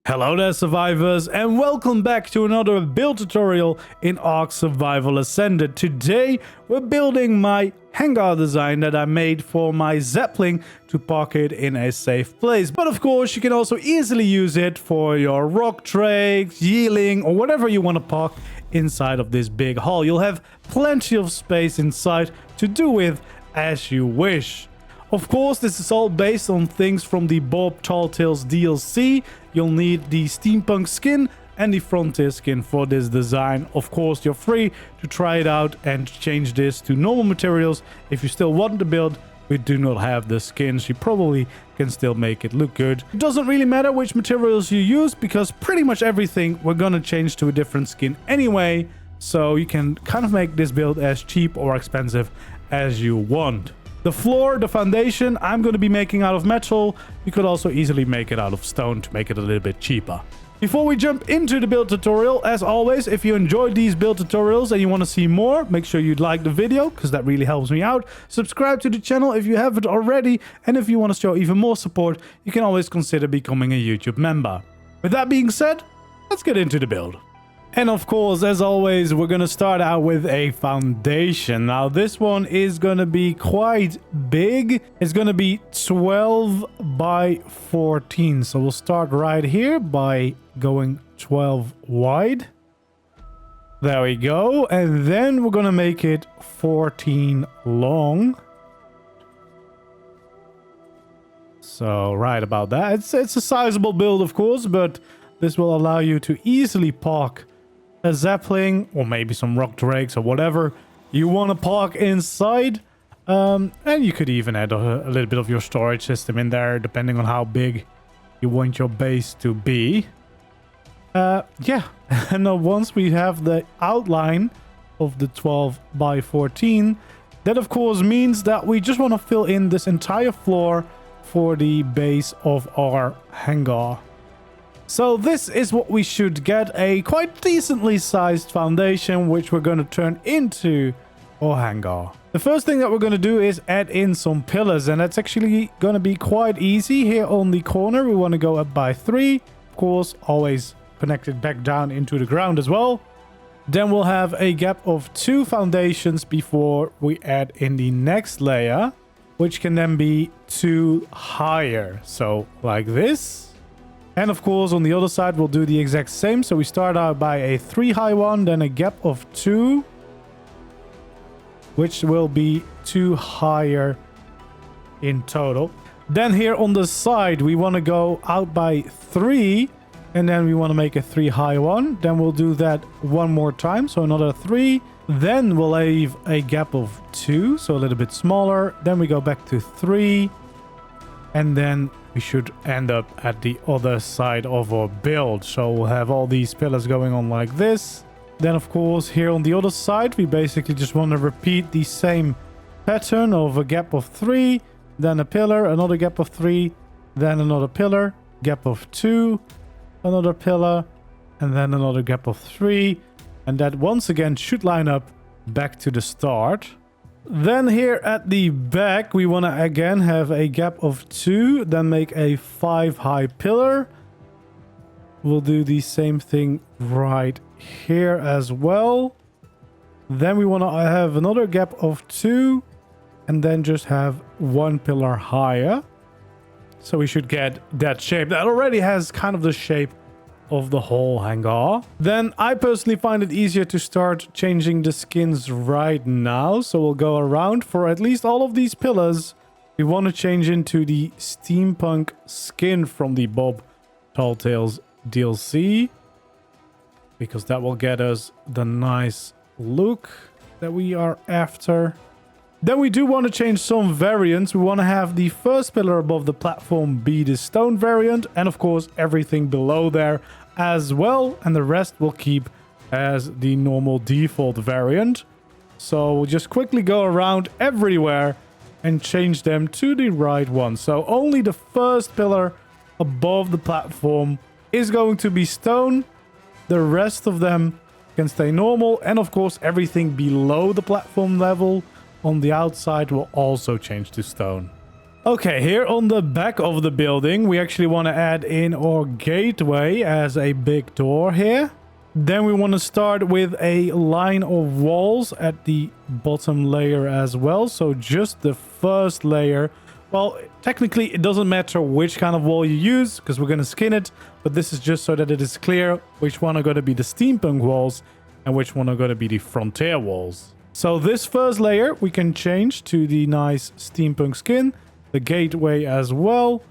Hello there survivors, and welcome back to another build tutorial in ARK Survival Ascended. Today we're building my hangar design that I made for my Zeppelin to park it in a safe place. But of course you can also easily use it for your rock drakes, yeeling, or whatever you want to park inside of this big hall. You'll have plenty of space inside to do with as you wish. Of course, this is all based on things from the Bob Talltales DLC. You'll need the Steampunk skin and the Frontier skin for this design. Of course, you're free to try it out and change this to normal materials. If you still want to build, we do not have the skins. You probably can still make it look good. It doesn't really matter which materials you use because pretty much everything we're gonna change to a different skin anyway. So you can kind of make this build as cheap or expensive as you want. The floor, the foundation, I'm going to be making out of metal. You could also easily make it out of stone to make it a little bit cheaper. Before we jump into the build tutorial, as always, if you enjoyed these build tutorials and you want to see more, make sure you like the video because that really helps me out. Subscribe to the channel if you haven't already, and if you want to show even more support, you can always consider becoming a YouTube member. With that being said, let's get into the build. And of course, as always, we're going to start out with a foundation. Now, this one is going to be quite big. It's going to be 12 by 14. So we'll start right here by going 12 wide. There we go. And then we're going to make it 14 long. So right about that. It's a sizable build, of course, but this will allow you to easily park a Zeppelin or maybe some rock drakes or whatever you want to park inside. And you could even add a little bit of your storage system in there depending on how big you want your base to be. Yeah, and once we have the outline of the 12 by 14, that of course means that we just want to fill in this entire floor for the base of our hangar. So this is what we should get, a quite decently sized foundation, which we're going to turn into our hangar. The first thing that we're going to do is add in some pillars, and that's actually going to be quite easy. Here on the corner, we want to go up by 3. Of course, always connected back down into the ground as well. Then we'll have a gap of 2 foundations before we add in the next layer, which can then be 2 higher. So like this. And of course, on the other side, we'll do the exact same. So we start out by a 3 high one, then a gap of 2, which will be 2 higher in total. Then here on the side, we want to go out by 3, and then we want to make a 3 high one. Then we'll do that one more time. So another 3. Then we'll leave a gap of 2, so a little bit smaller. Then we go back to 3, and then we should end up at the other side of our build. So we'll have all these pillars going on like this. Then of course here on the other side we basically just want to repeat the same pattern of a gap of 3, then a pillar, another gap of 3, then another pillar, gap of 2, another pillar, and then another gap of 3, and that once again should line up back to the start. Then here at the back, we want to again have a gap of 2, then make a 5 high pillar. We'll do the same thing right here as well. Then we want to have another gap of 2, and then just have 1 pillar higher. So we should get that shape. That already has kind of the shape of the whole hangar. Then I personally find it easier to start changing the skins right now. So we'll go around for at least all of these pillars. We want to change into the Steampunk skin from the Bob Talltales DLC, because that will get us the nice look that we are after. Then we do want to change some variants. We want to have the first pillar above the platform be the stone variant, and of course everything below there as well, and the rest will keep as the normal default variant. So we'll just quickly go around everywhere and change them to the right one. So only the first pillar above the platform is going to be stone. The rest of them can stay normal, and of course everything below the platform level on the outside will also change to stone. Okay, here on the back of the building, we actually want to add in our gateway as a big door here. Then we want to start with a line of walls at the bottom layer as well. So just the first layer. Well, technically, it doesn't matter which kind of wall you use because we're going to skin it. But this is just so that it is clear which one are going to be the steampunk walls and which one are going to be the frontier walls. So this first layer we can change to the nice steampunk skin, the gateway as well,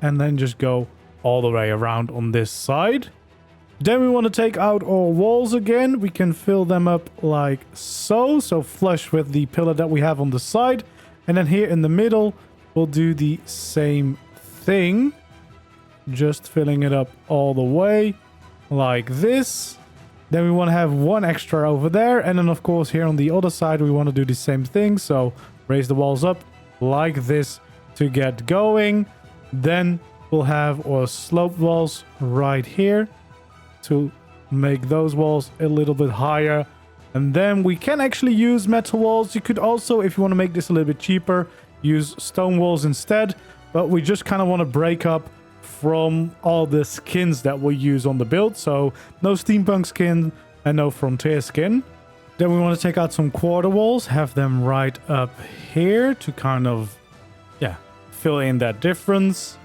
and then just go all the way around on this side. Then we want to take out our walls again. We can fill them up like so. So flush with the pillar that we have on the side. And then here in the middle, we'll do the same thing. Just filling it up all the way like this. Then we want to have one extra over there. And then of course here on the other side, we want to do the same thing. So raise the walls up like this to get going. Then we'll have our sloped walls right here to make those walls a little bit higher. And then we can actually use metal walls. You could also, if you want to make this a little bit cheaper, use stone walls instead. But we just kind of want to break up from all the skins that we'll use on the build. So no steampunk skin and no frontier skin. Then we want to take out some quarter walls, have them right up here to kind of, yeah, fill in that difference.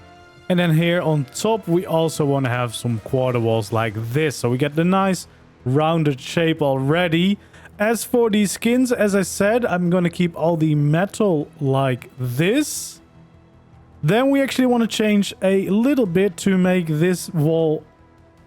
And then here on top, we also want to have some quarter walls like this. So we get the nice rounded shape already. As for these skins, as I said, I'm going to keep all the metal like this. Then we actually want to change a little bit to make this wall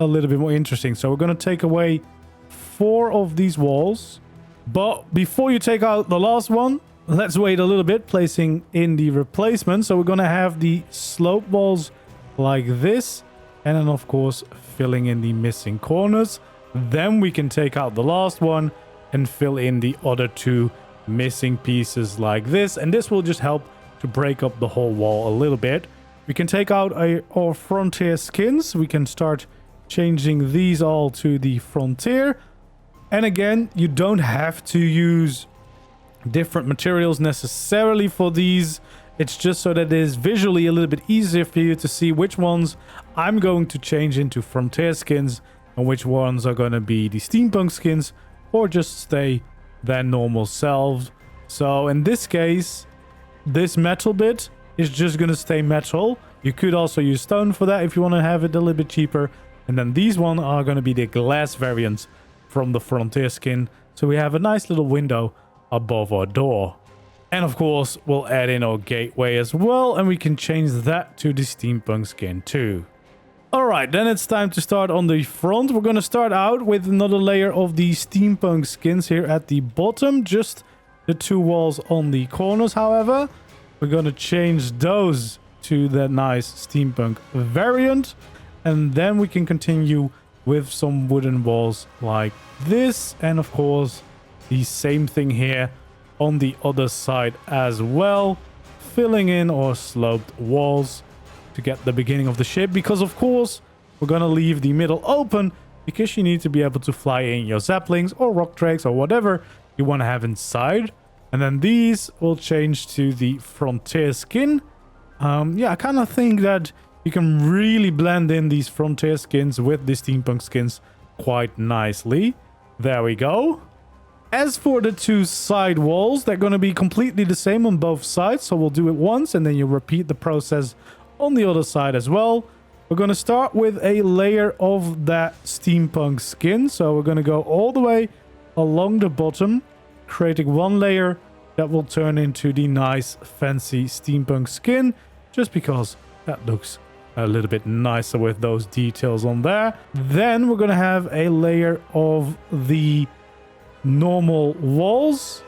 a little bit more interesting. So we're going to take away 4 of these walls. But before you take out the last one, let's wait a little bit, placing in the replacement. So we're going to have the slope walls like this. And then, of course, filling in the missing corners. Then we can take out the last one and fill in the other 2 missing pieces like this. And this will just help to break up the whole wall a little bit. We can take out our frontier skins. We can start changing these all to the frontier. And again, you don't have to use different materials necessarily for these. It's just so that it is visually a little bit easier for you to see which ones I'm going to change into frontier skins and which ones are going to be the steampunk skins or just stay their normal selves. So in this case, this metal bit is just going to stay metal. You could also use stone for that if you want to have it a little bit cheaper. And then these ones are going to be the glass variants from the frontier skin. So we have a nice little window above our door. And of course, we'll add in our gateway as well, and we can change that to the steampunk skin too. Alright, then it's time to start on the front. We're going to start out with another layer of the steampunk skins here at the bottom. Just the 2 walls on the corners, however. We're going to change those to the nice steampunk variant. And then we can continue with some wooden walls like this. And of course, the same thing here on the other side as well, filling in our sloped walls to get the beginning of the ship, because of course we're gonna leave the middle open because you need to be able to fly in your zeppelins or rock tracks or whatever you want to have inside. And then these will change to the frontier skin. Yeah, I kind of think that you can really blend in these frontier skins with the steampunk skins quite nicely. There we go. As for the 2 side walls, they're going to be completely the same on both sides. So we'll do it once and then you repeat the process on the other side as well. We're going to start with a layer of that steampunk skin. So we're going to go all the way along the bottom, creating one layer that will turn into the nice fancy steampunk skin, just because that looks a little bit nicer with those details on there. Then we're going to have a layer of the normal walls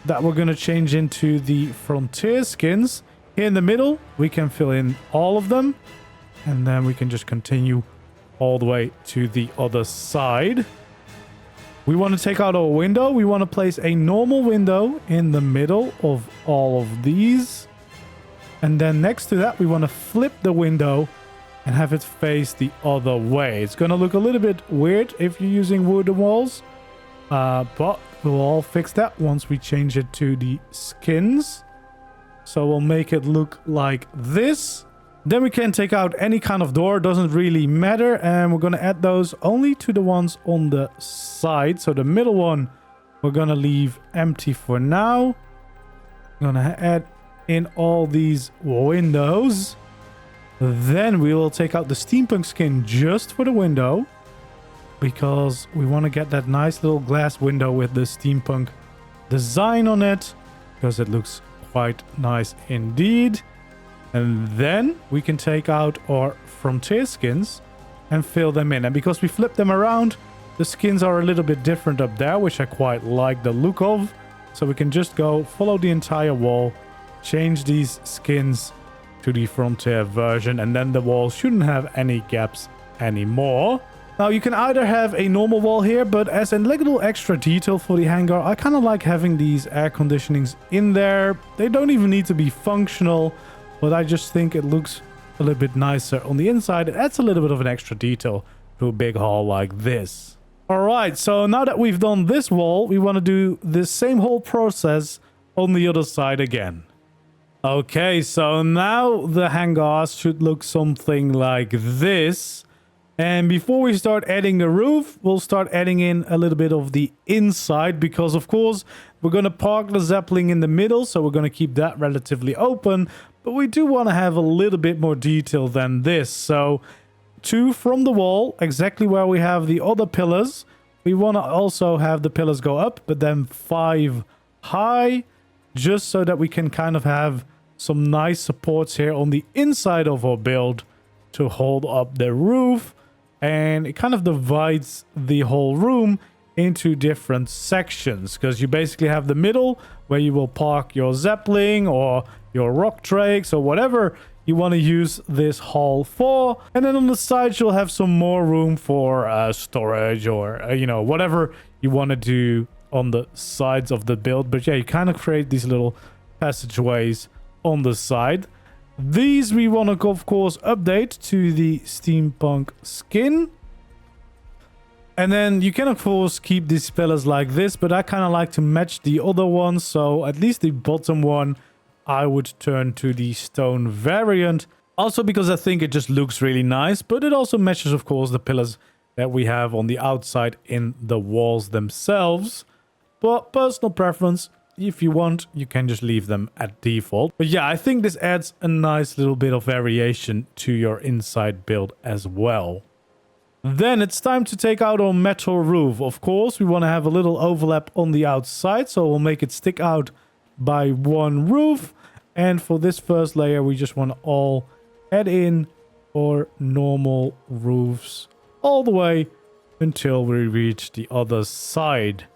that we're going to change into the frontier skins. Here in the middle, we can fill in all of them. And then we can just continue all the way to the other side. We want to take out our window. We want to place a normal window in the middle of all of these. And then next to that, we want to flip the window and have it face the other way. It's going to look a little bit weird if you're using wooden walls. But we'll all fix that once we change it to the skins. So we'll make it look like this. Then we can take out any kind of door, doesn't really matter. And we're going to add those only to the ones on the side. So the middle one, we're going to leave empty for now. I'm going to add in all these windows. Then we will take out the steampunk skin just for the window, because we want to get that nice little glass window with the steampunk design on it, because it looks quite nice indeed. And then we can take out our frontier skins and fill them in. And because we flip them around, the skins are a little bit different up there, which I quite like the look of. So we can just go follow the entire wall, change these skins to the frontier version, and then the wall shouldn't have any gaps anymore. Now you can either have a normal wall here, but as a little extra detail for the hangar, I kind of like having these air conditionings in there. They don't even need to be functional, but I just think it looks a little bit nicer on the inside. It adds a little bit of an extra detail to a big hall like this. Alright, so now that we've done this wall, we want to do the same whole process on the other side again. Okay, so now the hangars should look something like this. And before we start adding the roof, we'll start adding in a little bit of the inside, because of course we're going to park the Zeppelin in the middle, so we're going to keep that relatively open. But we do want to have a little bit more detail than this. So 2 from the wall, exactly where we have the other pillars. We want to also have the pillars go up, but then 5 high, just so that we can kind of have some nice supports here on the inside of our build to hold up the roof. And it kind of divides the whole room into different sections, because you basically have the middle where you will park your Zeppelin or your rock drakes or whatever you want to use this hall for. And then on the sides, you'll have some more room for storage or, you know, whatever you want to do on the sides of the build. But yeah, you kind of create these little passageways on the side. These we want to, of course, update to the steampunk skin. And then you can, of course, keep these pillars like this, but I kind of like to match the other ones. So at least the bottom one, I would turn to the stone variant. Also because I think it just looks really nice, but it also matches, of course, the pillars that we have on the outside in the walls themselves. But personal preference, if you want, you can just leave them at default. But yeah, I think this adds a nice little bit of variation to your inside build as well. Then it's time to take out our metal roof. Of course, we want to have a little overlap on the outside, so we'll make it stick out by 1 roof. And for this first layer, we just want to all add in our normal roofs all the way until we reach the other side.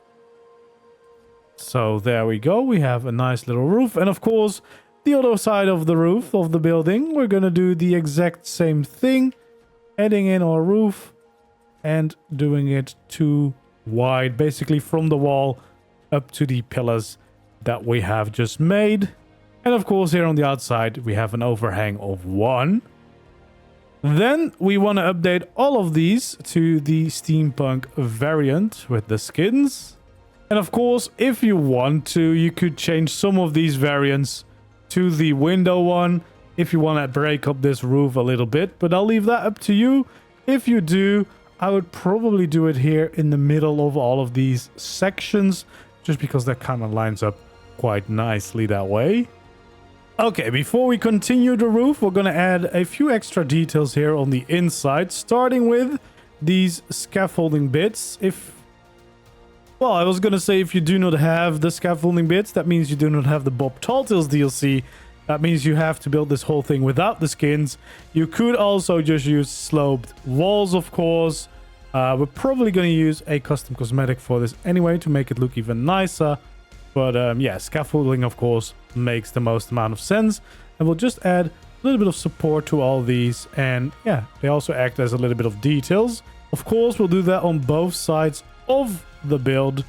So there we go. We have a nice little roof. And of course, the other side of the roof of the building, we're going to do the exact same thing. Adding in our roof and doing it 2 wide, basically from the wall up to the pillars that we have just made. And of course, here on the outside, we have an overhang of 1. Then we want to update all of these to the steampunk variant with the skins. And of course, if you want to, you could change some of these variants to the window one if you want to break up this roof a little bit. But I'll leave that up to you. If you do, I would probably do it here in the middle of all of these sections, just because that kind of lines up quite nicely that way. Okay, before we continue the roof, we're going to add a few extra details here on the inside, starting with these scaffolding bits. Well, I was going to say, if you do not have the scaffolding bits, that means you do not have the Bob Talltales DLC. That means you have to build this whole thing without the skins. You could also just use sloped walls, of course. We're probably going to use a custom cosmetic for this anyway to make it look even nicer. But yeah, scaffolding, of course, makes the most amount of sense. And we'll just add a little bit of support to all these. And yeah, they also act as a little bit of details. Of course, we'll do that on both sides of the build.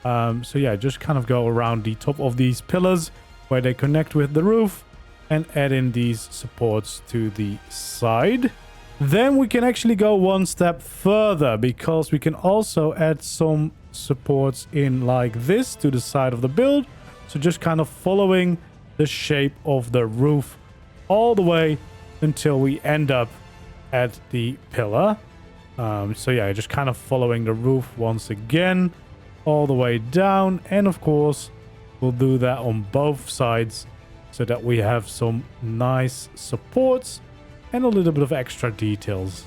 So yeah, just kind of go around the top of these pillars where they connect with the roof and add in these supports to the side. Then we can actually go one step further, because we can also add some supports in like this to the side of the build. So just kind of following the shape of the roof all the way until we end up at the pillar. So yeah, just kind of following the roof once again all the way down, and of course we'll do that on both sides so that we have some nice supports and a little bit of extra details.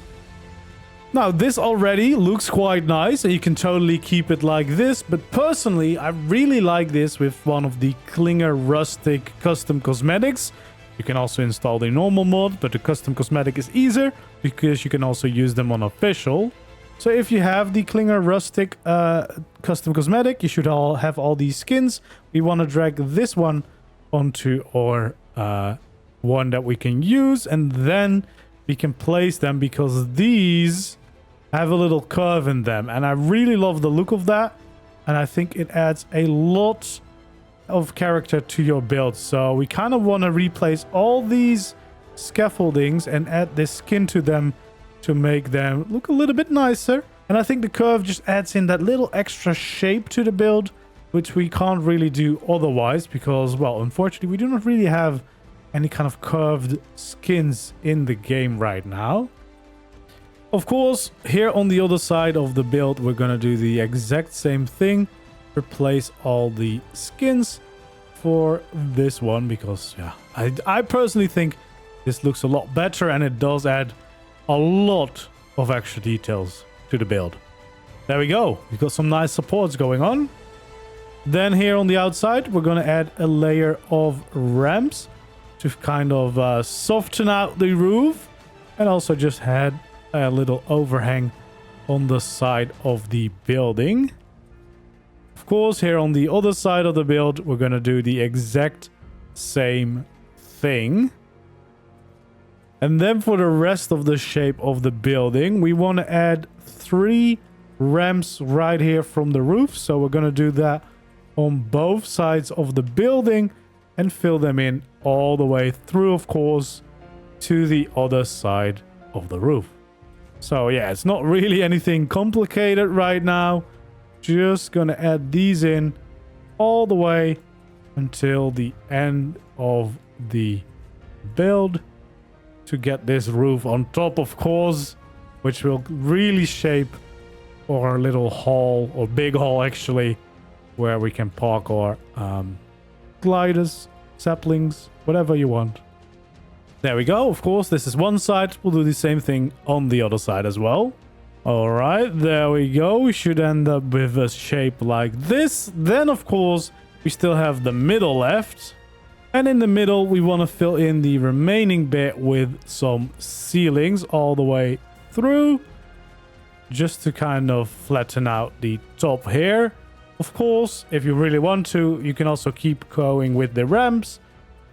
Now this already looks quite nice and you can totally keep it like this, but personally I really like this with one of the Klinger Rustic custom cosmetics. You can also install the normal mod, but the custom cosmetic is easier because you can also use them on official. So if you have the Klinger Rustic custom cosmetic, you should all have all these skins. We want to drag this one onto our one that we can use, and then we can place them because these have a little curve in them, and I really love the look of that, and I think it adds a lot of character to your build. So we kind of want to replace all these scaffoldings and add this skin to them to make them look a little bit nicer. And I think the curve just adds in that little extra shape to the build, which we can't really do otherwise because, well, unfortunately we do not really have any kind of curved skins in the game right now. Of course, here on the other side of the build, we're going to do the exact same thing. Replace all the skins for this one because, yeah, I personally think this looks a lot better and it does add a lot of extra details to the build. There we go. We've got some nice supports going on. Then here on the outside, we're going to add a layer of ramps to kind of soften out the roof, and also just add a little overhang on the side of the building. Of course, here on the other side of the build, we're going to do the exact same thing. And then for the rest of the shape of the building, we want to add 3 ramps right here from the roof. So we're going to do that on both sides of the building and fill them in all the way through, of course, to the other side of the roof. So yeah, it's not really anything complicated right now. Just gonna add these in all the way until the end of the build to get this roof on top, of course, which will really shape our little hall, or big hall actually, where we can park our gliders, saplings, whatever you want. There we go. Of course, this is one side. We'll do the same thing on the other side as well. All right, there we go. We should end up with a shape like this. Then, of course, we still have the middle left. And in the middle, we want to fill in the remaining bit with some ceilings all the way through, just to kind of flatten out the top here. Of course, if you really want to, you can also keep going with the ramps.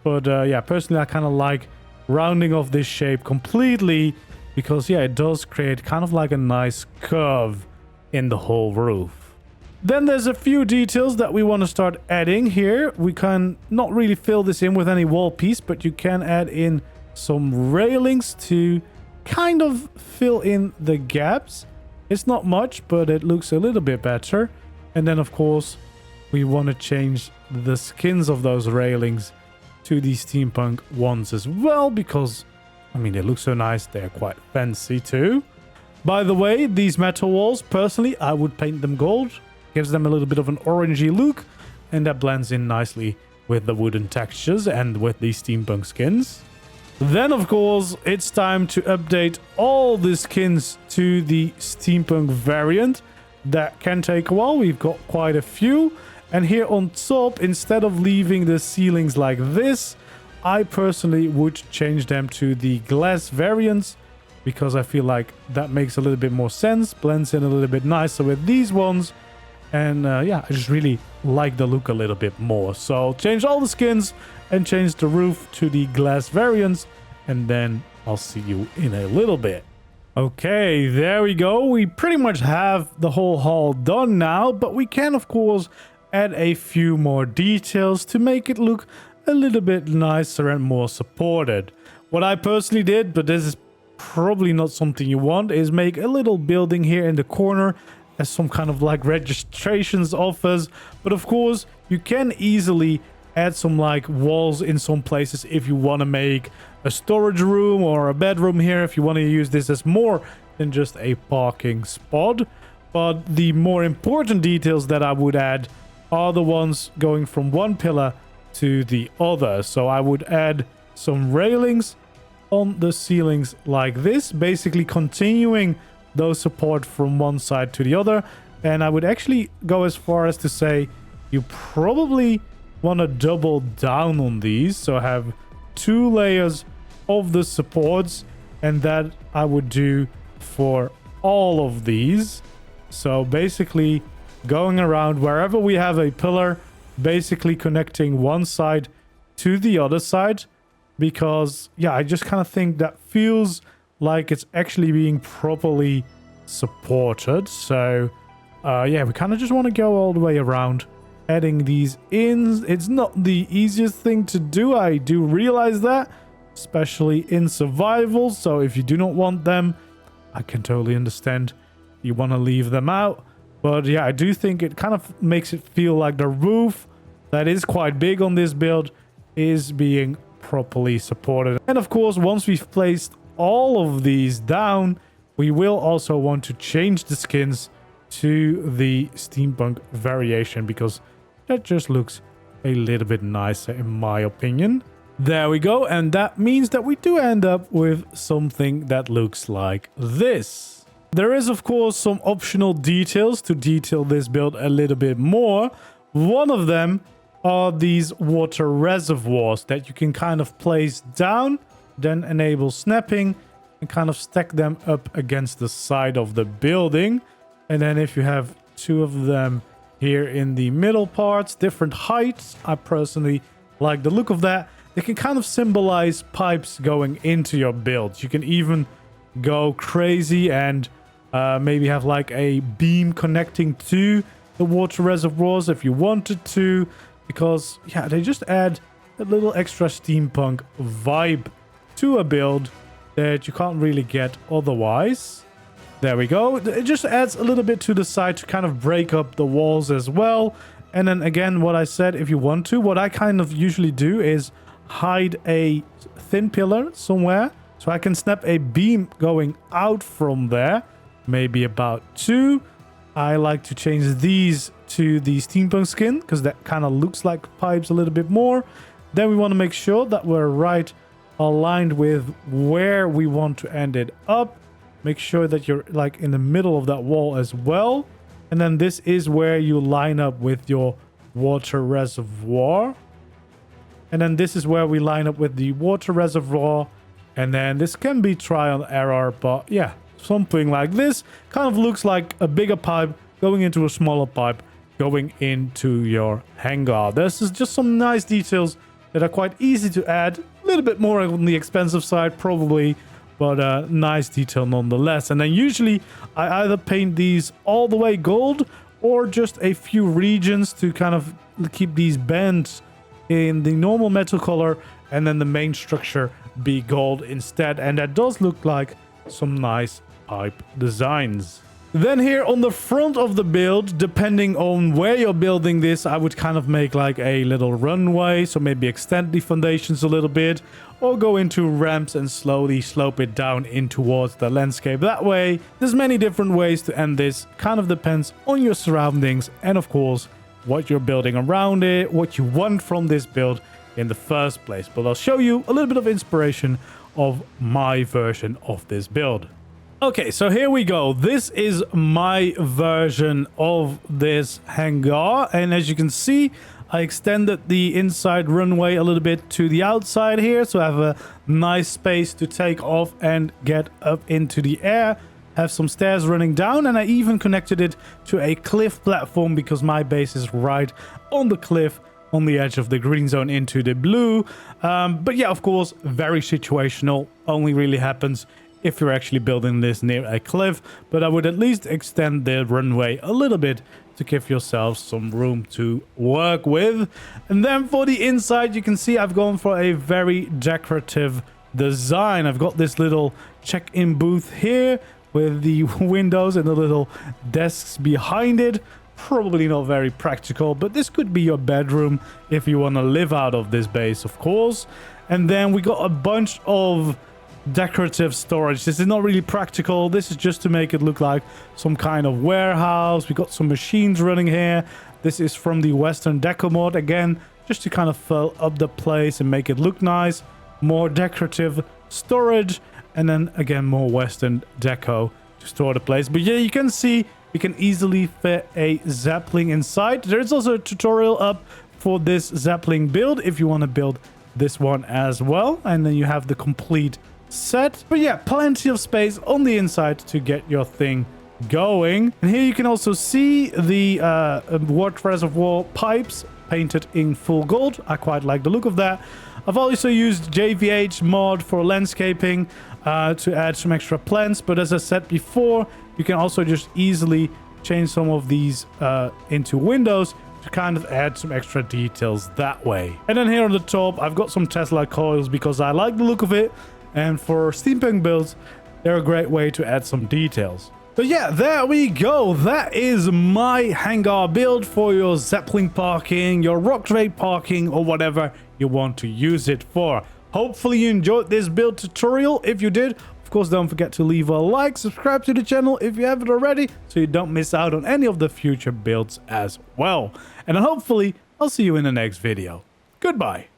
But yeah, personally, I kind of like rounding off this shape completely because, yeah, it does create kind of like a nice curve in the whole roof. Then there's a few details that we want to start adding here. We can not really fill this in with any wall piece, but you can add in some railings to kind of fill in the gaps. It's not much, but it looks a little bit better. And then, of course, we want to change the skins of those railings to the steampunk ones as well, because, I mean, they look so nice. They're quite fancy too. By the way, these metal walls, personally, I would paint them gold. Gives them a little bit of an orangey look, and that blends in nicely with the wooden textures and with the steampunk skins. Then, of course, it's time to update all the skins to the steampunk variant. That can take a while. We've got quite a few. And here on top, instead of leaving the ceilings like this, I personally would change them to the glass variants, because I feel like that makes a little bit more sense, blends in a little bit nicer with these ones. And yeah, I just really like the look a little bit more. So change all the skins and change the roof to the glass variants, and then I'll see you in a little bit. Okay, there we go. We pretty much have the whole hall done now, but we can, of course, add a few more details to make it look a little bit nicer and more supported. What I personally did, but this is probably not something you want, is make a little building here in the corner as some kind of like registrations office. But of course, you can easily add some like walls in some places if you want to make a storage room or a bedroom here, if you want to use this as more than just a parking spot. But the more important details that I would add are the ones going from one pillar to the other. So I would add some railings on the ceilings like this, basically continuing those support from one side to the other. And I would actually go as far as to say you probably want to double down on these, so have 2 layers of the supports, and that I would do for all of these. So basically going around wherever we have a pillar, basically connecting one side to the other side, because yeah, I just kind of think that feels like it's actually being properly supported. So yeah, we kind of just want to go all the way around adding these in. It's not the easiest thing to do, I do realize that, especially in survival. So if you do not want them, I can totally understand you want to leave them out. But yeah, I do think it kind of makes it feel like the roof that is quite big on this build is being properly supported. And of course, once we've placed all of these down, we will also want to change the skins to the steampunk variation, because that just looks a little bit nicer in my opinion. There we go, and that means that we do end up with something that looks like this. There is of course some optional details to detail this build a little bit more. One of them are these water reservoirs that you can kind of place down, then enable snapping and kind of stack them up against the side of the building. And then if you have 2 of them here in the middle parts, different heights, I personally like the look of that. They can kind of symbolize pipes going into your build. You can even go crazy and maybe have like a beam connecting to the water reservoirs if you wanted to, because yeah, they just add a little extra steampunk vibe to a build that you can't really get otherwise. There we go. It just adds a little bit to the side to kind of break up the walls as well. And then again, what I said, if you want to, what I kind of usually do is hide a thin pillar somewhere, so I can snap a beam going out from there, maybe about 2. I like to change these to the steampunk skin because that kind of looks like pipes a little bit more. Then we want to make sure that we're right aligned with where we want to end it up. Make sure that you're like in the middle of that wall as well. And then this is where you line up with your water reservoir. And then this is where we line up with the water reservoir. And then this can be trial and error, but yeah, something like this kind of looks like a bigger pipe going into a smaller pipe going into your hangar. This is just some nice details that are quite easy to add. A little bit more on the expensive side probably, but nice detail nonetheless. And then usually I either paint these all the way gold or just a few regions to kind of keep these bands in the normal metal color, and then the main structure be gold instead. And that does look like some nice pipe designs. Then here on the front of the build, depending on where you're building this, I would kind of make like a little runway, so maybe extend the foundations a little bit, or go into ramps and slowly slope it down in towards the landscape that way. There's many different ways to end this, kind of depends on your surroundings and of course what you're building around it, what you want from this build in the first place. But I'll show you a little bit of inspiration of my version of this build. Okay, so here we go. This is my version of this hangar, and as you can see, I extended the inside runway a little bit to the outside here, so I have a nice space to take off and get up into the air. Have some stairs running down, and I even connected it to a cliff platform because my base is right on the cliff on the edge of the green zone into the blue. But yeah, of course, very situational. Only really happens if you're actually building this near a cliff, but I would at least extend the runway a little bit to give yourself some room to work with. And then for the inside, you can see I've gone for a very decorative design. I've got this little check-in booth here with the windows and the little desks behind it. probably not very practical, but this could be your bedroom if you want to live out of this base, of course. And then we got a bunch of decorative storage. This is not really practical. This is just to make it look like some kind of warehouse. We got some machines running here. This is from the Western Deco mod, again, just to kind of fill up the place and make it look nice. More decorative storage, and then again more Western Deco to store the place. But yeah, you can see we can easily fit a Zeppelin inside. There is also a tutorial up for this Zeppelin build if you want to build this one as well, and then you have the complete set. But yeah, plenty of space on the inside to get your thing going. And here you can also see the water reservoir pipes painted in full gold. I quite like the look of that. I've also used JVH mod for landscaping to add some extra plants, but as I said before, you can also just easily change some of these into windows to kind of add some extra details that way. And then here on the top, I've got some Tesla coils because I like the look of it, and for steampunk builds, they're a great way to add some details. But yeah, there we go. That is my hangar build for your Zeppelin parking, your rock trade parking, or whatever you want to use it for. Hopefully you enjoyed this build tutorial. If you did, of course, don't forget to leave a like, subscribe to the channel if you haven't already, so you don't miss out on any of the future builds as well. And hopefully, I'll see you in the next video. Goodbye.